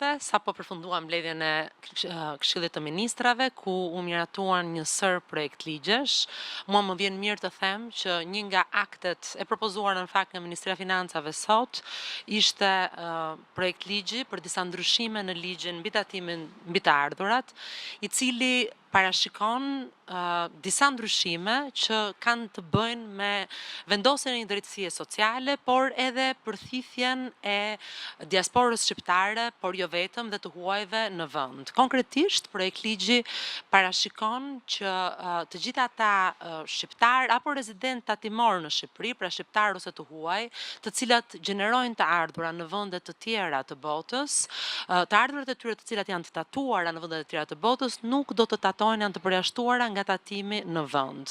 Ministrave, sapo përfundua mbledhjen e Këshillit të Ministrave, ku u miratuan një sër projekt ligjesh. Mua më vjen mirë të them që një nga aktet e propozuar në fakt nga Ministria e Financave sot ishte projekt ligji për disa ndryshime në ligjin mbi tatimin mbi të ardhurat, i cili parashikon disa ndryshime që kanë të bëjnë me vendosjen e një drejtësie sociale, por edhe përthithjen e diasporës shqiptare, por jo vetëm dhe të huajve në vend. Konkretisht, projekt ligji parashikon që të gjithë ata shqiptar apo rezident tatimor në Shqipëri, pra shqiptar ose të huaj, të cilat gjenerojnë të ardhura në vende të tjera të botës, të ardhurat e tyre të cilat janë të tatuara në vende të tjera të botës, nuk do të tatojnë, janë të përjashtuara nga tatimi në vend.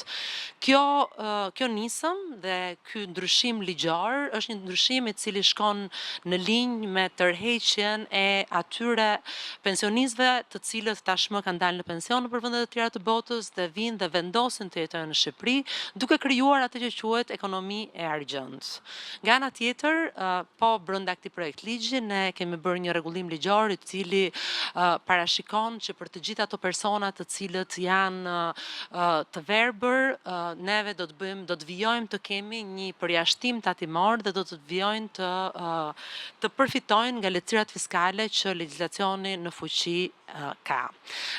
Kjo nisëm dhe ky ndryshim ligjor është një ndryshim i cili shkon në linjë me tërheqjen e atyre pensionistëve të cilët tashmë kanë dalë në pension nëpër vende të tjera të botës dhe vinë dhe vendosen të jetojnë në Shqipëri, duke krijuar atë që quhet ekonomi e argjend. Nga ana tjetër, po brenda këtij projekt ligji ne kemi bërë një rregullim ligjor i cili parashikon që për të gjithë ato persona të cilët janë të verbër, neve do të vijojmë të kemi një përjashtim tatimor dhe do të vijojnë të përfitojnë nga lehtësirat fiskale që legjislacioni në fuqi ka.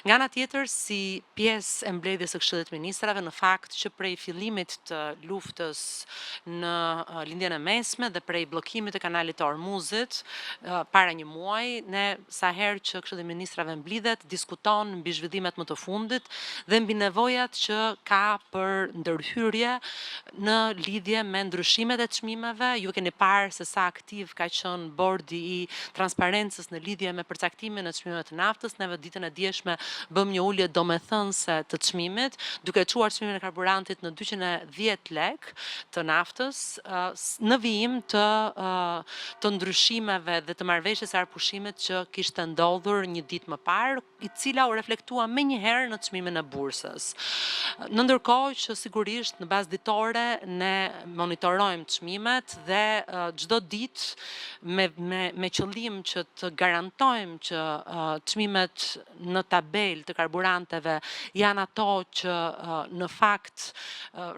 Nga ana tjetër, si pjesë e mbledhjes së Këshillit të Ministrave, në fakt që prej fillimit të luftës në lindjen e mesme dhe prej bllokimit të kanalit të Ormuzit para një muaji, ne sa herë që Këshilli i Ministrave mblidhet, diskuton mbi zhvillimet më të fundit dhe mbi nevojat që ka për ndërhyrje në lidhje me ndryshimet e çmimeve. Ju keni parë se sa aktiv ka qenë bordi i transparencës në lidhje me përcaktimin e çmimeve të naftës. Neve ditën e dieshme bëm një ulje domethënëse të çmimit, duke çuar çmimin e karburantit në 210 lek të naftës, në vijim të ndryshimeve dhe të marrëveshjes së arpushimit që kishte ndodhur një ditë më parë, i cila u reflektua menjëherë në çmimin e bursës. Në ndërkohë që sigurisht në bazë ditore ne monitorojmë çmimet dhe çdo ditë me qëllim që të garantojmë që çmimet në tabelë të karburanteve janë ato që në fakt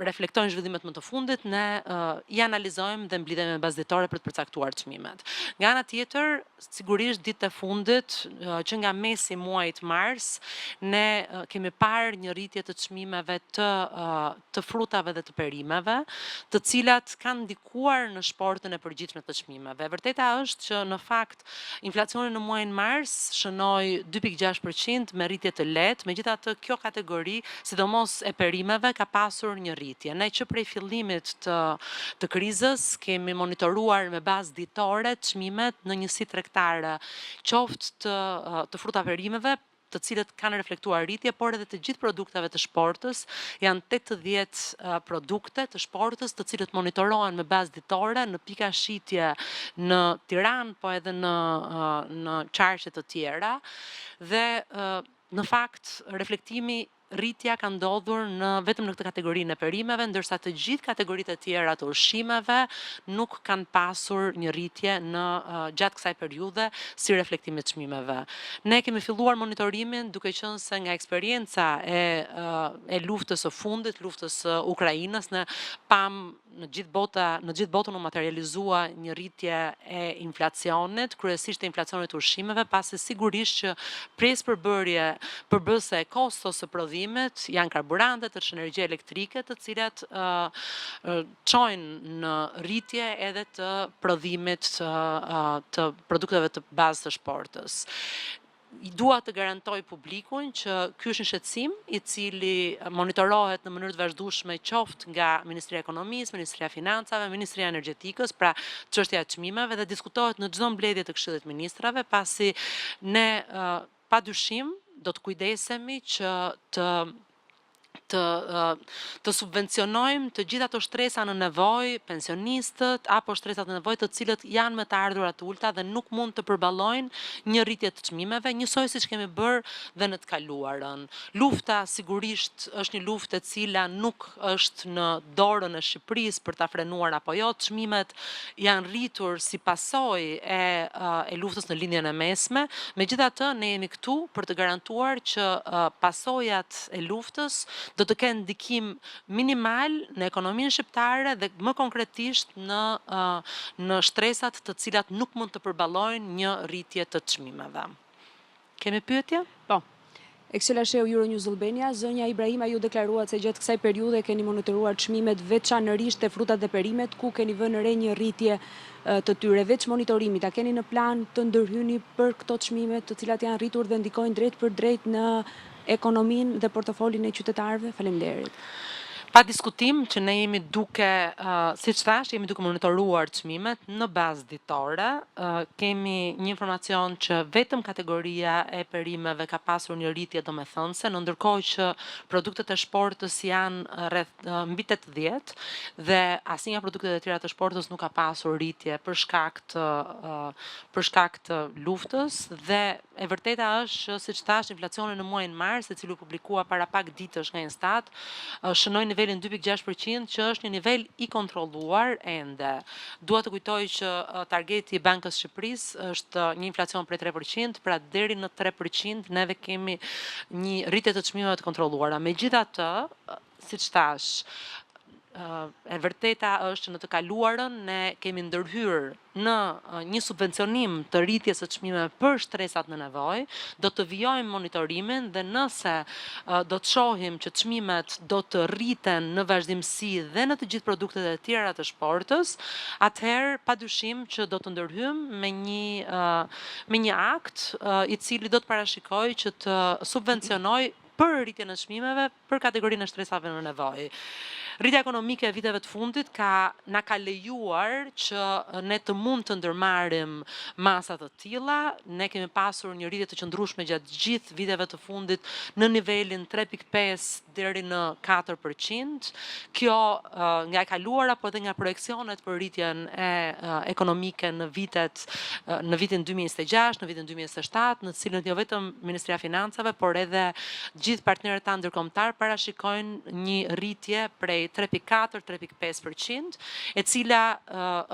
reflektojnë zhvillimet më të fundit, ne i analizojmë dhe mblidhemi me bazë ditore për të përcaktuar çmimet. Nga ana tjetër, sigurisht ditët e fundit që nga mesi i muajit mars, ne kemi parë një rritje të çmimeve të frutave dhe të perimeve, të cilat kanë ndikuar në shportën e përgjithshme të çmimeve. Vërteta është që në fakt inflacioni në muajin mars shënoi 2.6% me rritje të lehtë, megjithatë kjo kategori, sidomos e perimeve, ka pasur një rritje. Ne që prej fillimit të krizës kemi monitoruar me bazë ditore çmimet në njësi tregtare, qoftë të fruta perimeve, të cilët kanë reflektuar rritje, por edhe të gjithë produkteve të shportës. Janë 80 produkte të shportës të cilët monitorohen me bazë ditore në pika shitje në Tiranë, po edhe në qarqe të tjera. Dhe në fakt reflektimi rritja ka ndodhur vetëm në këtë kategorinë e perimeve, ndërsa të gjithë kategoritë e tjera të ushqimeve nuk kanë pasur një rritje gjatë kësaj periudhe si reflektimi të çmimeve. Ne kemi filluar monitorimin duke qenë se nga eksperienca e luftës së fundit, luftës së Ukrainës, ne pam në gjithë botën u materializua një rritje e inflacionit, kryesisht e inflacionit të ushqimeve, pasi sigurisht që pjesë përbërëse e kostos së prodhimit janë karburantet, është energji elektrike, të cilat çojnë në rritje edhe të prodhimit të produkteve të bazë të shportës. Dua të garantoj publikun që ky është një shqetësim i cili monitorohet në mënyrë të vazhdueshme qoftë nga Ministria e Ekonomisë, Ministria e Financave, Ministria e Energjetikës, pra çështja e çmimeve, dhe diskutohet në çdo mbledhje të Këshillit të Ministrave, pasi ne padyshim do të kujdesemi që të të subvencionojmë të gjitha ato shtresa në nevojë, pensionistët apo shtresat në nevojë të cilët janë me të ardhurat të ulta dhe nuk mund të përballojnë një rritje të çmimeve, njësoj siç kemi bërë dhe në të kaluarën. Lufta sigurisht është një luftë e cila nuk është në dorën e Shqipërisë për ta frenuar apo jo. Çmimet janë rritur si pasojë e luftës në lindjen e mesme. Megjithatë, ne jemi këtu për të garantuar që pasojat e luftës do të kenë ndikim minimal në ekonominë shqiptare dhe më konkretisht në shtresat të cilat nuk mund të përballojnë një rritje të çmimeve. Kemi pyetje? Po. Excela Sheu Euronews Albania, zënja Ibrahima ju deklaruat se gjatë kësaj periudhe keni monitoruar çmimet veçanërisht te frutat dhe perimet ku keni vënë re një rritje të tyre. Veç monitorimit, a keni në plan të ndërhyni për këto çmime të cilat janë rritur dhe ndikojnë drejt për drejt në ekonominë dhe portofolin e qytetarëve? Faleminderit. Pa diskutim që ne jemi duke, siç thash, jemi duke monitoruar çmimet në bazë ditore. Kemi një informacion që vetëm kategoria e perimeve ka pasur një rritje domethënëse, ndërkohë që produktet e shportës janë rreth mbi 80 dhe asnjëra produktet e tjera të shportës nuk ka pasur rritje për shkak të luftës dhe e vërteta është që siç thash, inflacioni në muajin mars, i cili u publikua para pak ditësh nga Instat, shënoi nivelin 2.6% që është një nivel i kontrolluar ende. Dua të kujtoj që targeti i Bankës Shqipërisë është një inflacion prej 3%, pra deri në 3% neve kemi një rritje të çmimeve të kontrolluara. Megjithatë, siç thash, e vërteta është që në të kaluarën ne kemi ndërhyrë në një subvencionim të rritjes së çmimeve për shtresat në nevojë, do të vijojmë monitorimin dhe nëse do të shohim që çmimet do të rriten në vazhdimsi dhe në të gjithë produktet e tjera të shportës, atëherë padyshim që do të ndërhyjmë me një akt i cili do të parashikojë që të subvencionojë për rritjen e çmimeve për kategorinë e shtresave në nevojë. Rritja ekonomike e viteve të fundit na ka lejuar që ne të mund të ndërmarrim masa të tilla. Ne kemi pasur një rritje të qëndrueshme gjatë gjithë viteve të fundit në nivelin 3.5 deri në 4%. Kjo nga e kaluara po edhe nga projeksionet për rritjen ekonomike në vitin 2026, në vitin 2027, në të cilën jo vetëm Ministria e Financave, por edhe gjithë partnerët tanë ndërkombëtar parashikojnë një rritje prej 3.4-3.5%, e cila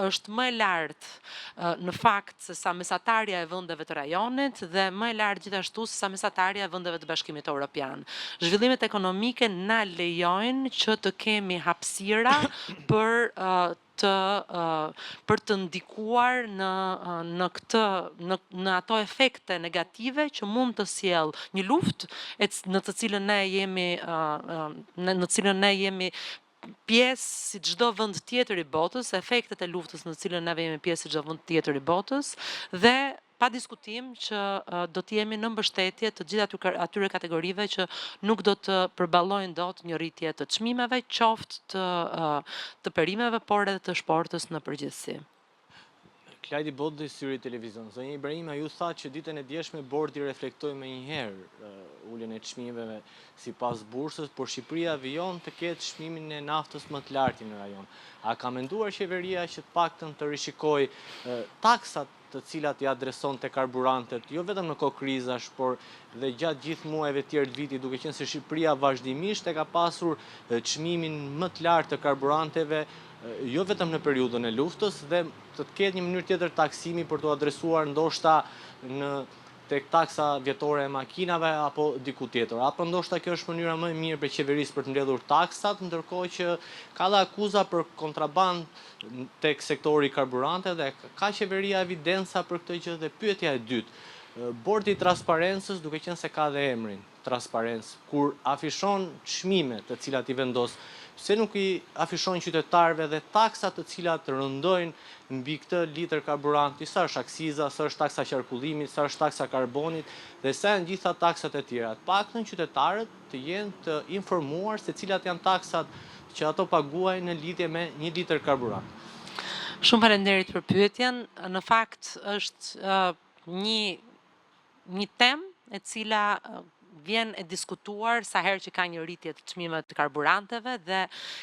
është më e lartë në fakt se sa mesatarja e vendeve të rajonit dhe më e lartë gjithashtu se sa mesatarja e vendeve të Bashkimit Evropian. Zhvillimet ekonomike na lejojnë që të kemi hapësira për të ndikuar në ato efekte negative që mund të sjell një luftë në të cilën ne jemi pjesë si çdo vend tjetër i botës, efektet e luftës në të cilën neve jemi pjesë si çdo vend tjetër i botës dhe pa diskutim që do të jemi në mbështetje të gjithë atyre kategorive që nuk do të përballojnë dot një rritje të çmimeve, qoftë të perimeve, por edhe të shportës në përgjithësi. Klajdi Bodë, Syri Televizion. Zonja Ibrahima, ju tha që ditën e djeshme bordi reflektoi me njëherë uljen e çmimeve sipas bursës, por Shqipëria vijon të ketë çmimin e naftës më të lartë në rajon. A ka menduar qeveria që të paktën të rishikojë taksat të cilat i adreson te karburantet, jo vetëm në kohë krizash, por dhe gjatë gjithë muajve tjerë të vitit, duke qenë se Shqipëria vazhdimisht e ka pasur çmimin më të lartë të karburanteve, jo vetëm në periudhën e luftës, dhe të ketë një mënyrë tjetër taksimi për të adresuar ndoshta tek taksa vjetore e makinave apo diku tjetër. Apo ndoshta kjo është mënyra më e mirë për qeverisë për të mbledhur taksat, ndërkohë që ka dhe akuza për kontrabandë tek sektori karburante dhe ka qeveria evidenca për këtë gjë. Dhe pyetja e dytë, Bordi i Transparencës, duke qenë se ka dhe emrin transparencë, kur afishon çmime të cilat i vendos, pse nuk i afishon qytetarëve dhe taksat të cilat rëndojnë mbi këtë litër karburanti, sa është aksiza, sa është taksa qarkullimit, sa është taksa karbonit dhe sa janë gjitha taksat e tjera. Të paktën qytetarët të jenë të informuar se cilat janë taksat që ato paguajnë në lidhje me një litër karburant. Shumë faleminderit për pyetjen. Në fakt është një temë e cila vjen e diskutuar sa herë që ka një rritje të çmimeve të karburanteve dhe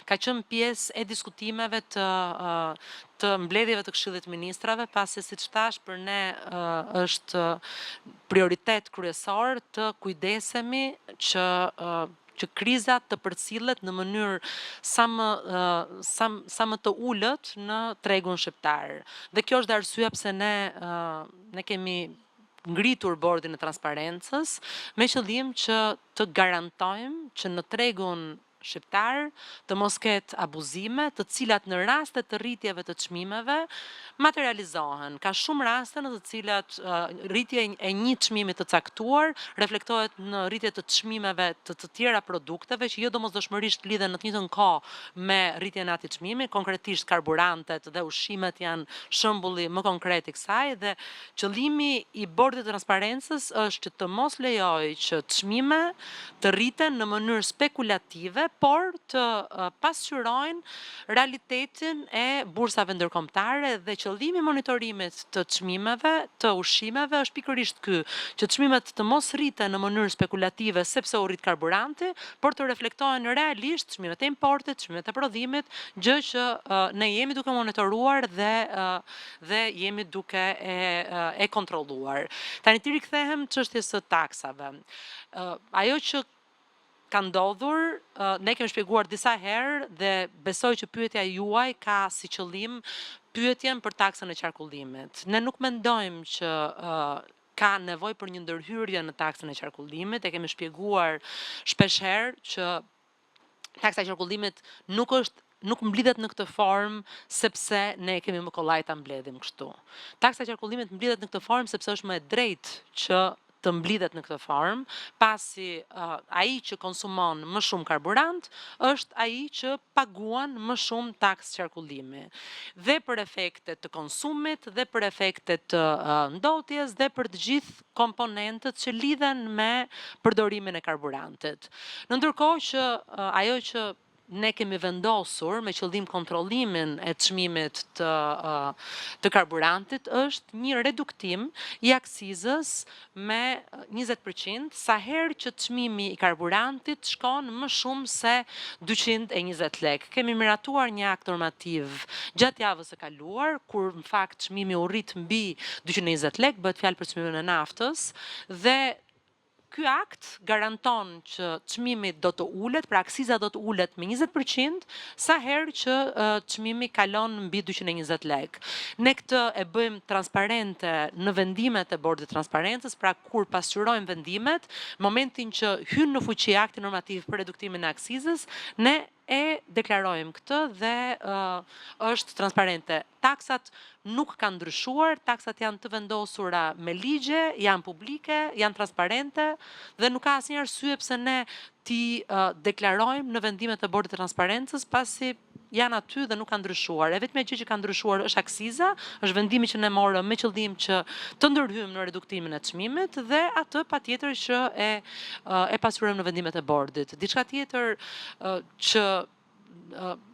ka qenë pjesë e diskutimeve të mbledhjeve të Këshillit të Ministrave, pasi siç thash për ne është prioritet kryesor të kujdesemi që kriza të përcillet në mënyrë sa më të ulët në tregun shqiptar. Dhe kjo është arsyeja pse ne kemi ngritur bordin e transparencës me qëllim që të garantojmë që në tregun shqiptar të mos ketë abuzime, të cilat në raste të rritjeve të çmimeve materializohen. Ka shumë raste në të cilat rritja e një çmimi të caktuar reflektohet në rritje të çmimeve të tjera produkteve që jo domosdoshmërisht lidhen në të njëjtën kohë me rritjen e atij çmimi, konkretisht karburantet dhe ushqimet janë shembulli më konkret i kësaj dhe qëllimi i bordit të transparencës është që të mos lejojë që çmime të rriten në mënyrë spekulative, por të pasqyrojnë realitetin e bursave ndërkombëtare dhe qëllimi i monitorimit të çmimeve, të ushqimeve është pikërisht ky, që çmimet të mos rriten në mënyrë spekulative sepse u rrit karburanti, por të reflektohen realisht çmimet e importit, çmimet e prodhimit, gjë që ne jemi duke monitoruar dhe jemi duke e kontrolluar. Tani ti rikthehem çështjes së taksave. Ajo që ka ndodhur, ne kemi shpjeguar disa herë dhe besoj që pyetja juaj ka si qëllim pyetjen për taksën e qarkullimit. Ne nuk mendojmë që ka nevojë për një ndërhyrje në taksën e qarkullimit, e kemi shpjeguar shpeshherë që taksa e qarkullimit nuk mblidhet në këtë formë sepse ne kemi më kollaj ta mbledhim kështu. Taksa e qarkullimit mblidhet në këtë formë sepse është më e drejtë që të mblidhet në këtë formë, pasi ai që konsumon më shumë karburant është ai që paguan më shumë taksë qarkullimi. Dhe për efektet të konsumit, dhe për efektet të ndotjes, dhe për të gjithë komponentët që lidhen me përdorimin e karburantit. Ndërkohë që ajo që ne kemi vendosur me qëllim kontrollimin e çmimit të karburantit është një reduktim i aksizës me 20% sa herë që çmimi i karburantit shkon më shumë se 220 lekë. Kemi miratuar një akt normativ gjatë javës së kaluar, kur në fakt çmimi u rrit mbi 220 lekë, bëhet fjalë për çmimin e naftës dhe ky akt garanton që çmimi do të ulet, pra aksiza do të ulet me 20% sa herë që çmimi kalon mbi 220 lekë. Ne këtë e bëjmë transparente në vendimet e bordit të transparencës, pra kur pasqyrojmë vendimet, momentin që hyn në fuqi akti normativ për reduktimin e aksizës, ne e deklarojmë këtë dhe është transparente. Taksat nuk kanë ndryshuar, taksat janë të vendosura me ligje, janë publike, janë transparente dhe nuk ka asnjë arsye pse ne ti deklarojmë në vendimet e bordit të transparencës pasi janë aty dhe nuk kanë ndryshuar. E vetmja gjë që ka ndryshuar është aksiza, është vendimi që ne morëm me qëllim që të ndërhyjmë në reduktimin e çmimit dhe atë patjetër që e pasqyrojmë në vendimet e bordit. Diçka tjetër që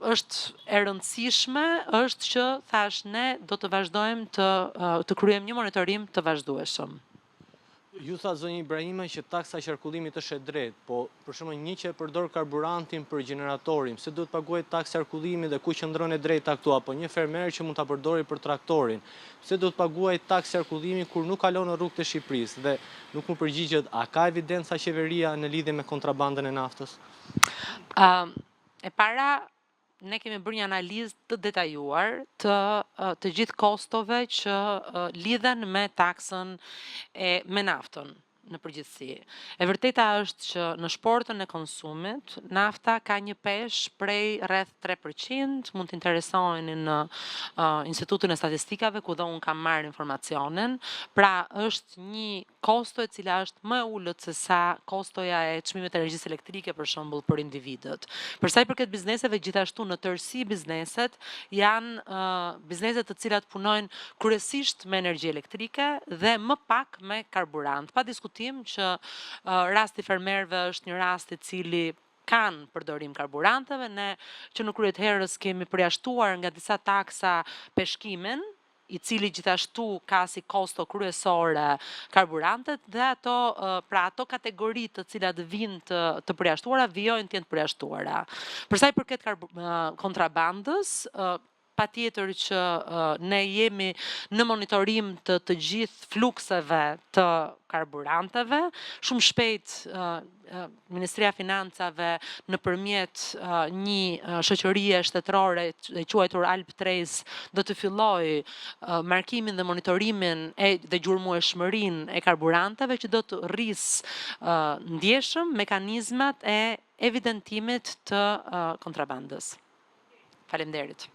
është e rëndësishme është që thash ne do të vazhdojmë të kryejmë një monitorim të vazhdueshëm. Ju tha zonjë Ibrahima që taksa e qarkullimit është e drejtë, po për shembull një që e përdor karburantin për gjeneratorin, pse duhet paguaj taksë qarkullimi dhe ku qëndron e drejta këtu, apo një fermer që mund ta përdori për traktorin, pse duhet paguaj taksë qarkullimi kur nuk kalon në rrugët e Shqipërisë dhe nuk më përgjigjet a ka evidenca qeveria në lidhje me kontrabandën e naftës? E para, ne kemi bërë një analizë të detajuar të gjithë kostove që lidhen me taksën me naftën në përgjithësi. E vërteta është që në shportën e konsumit, nafta ka një peshë prej rreth 3%, mund të interesojnë në Institutin e Statistikave, ku dhe unë kam marrë informacionin, pra është një kosto e cila është më e ulët se sa kostoja e çmimit të energjisë elektrike për shembull për individët. Për sa i përket bizneseve, gjithashtu në tërësi bizneset janë bizneset të cilat punojnë kryesisht me energji elektrike dhe më pak me karburant. Pa diskutim që rasti fermerëve është një rast i cili kanë përdorim karburanteve, ne që në kryet herës kemi përjashtuar nga disa taksa peshkimin, i cili gjithashtu ka si kosto kryesore karburantet dhe ato kategori të cilat vinë të përjashtuara vijojnë të jenë të përjashtuara. Për sa i përket kontrabandës, patjetër që ne jemi në monitorim të gjithë flukseve të karburanteve. Shumë shpejt Ministria e Financave nëpërmjet një shoqërie shtetërore e quajtur Alp Trace do të fillojë markimin dhe monitorimin dhe gjurmueshmërinë e karburanteve që do të rrisë ndjeshëm mekanizmat e evidentimit të kontrabandës. Faleminderit.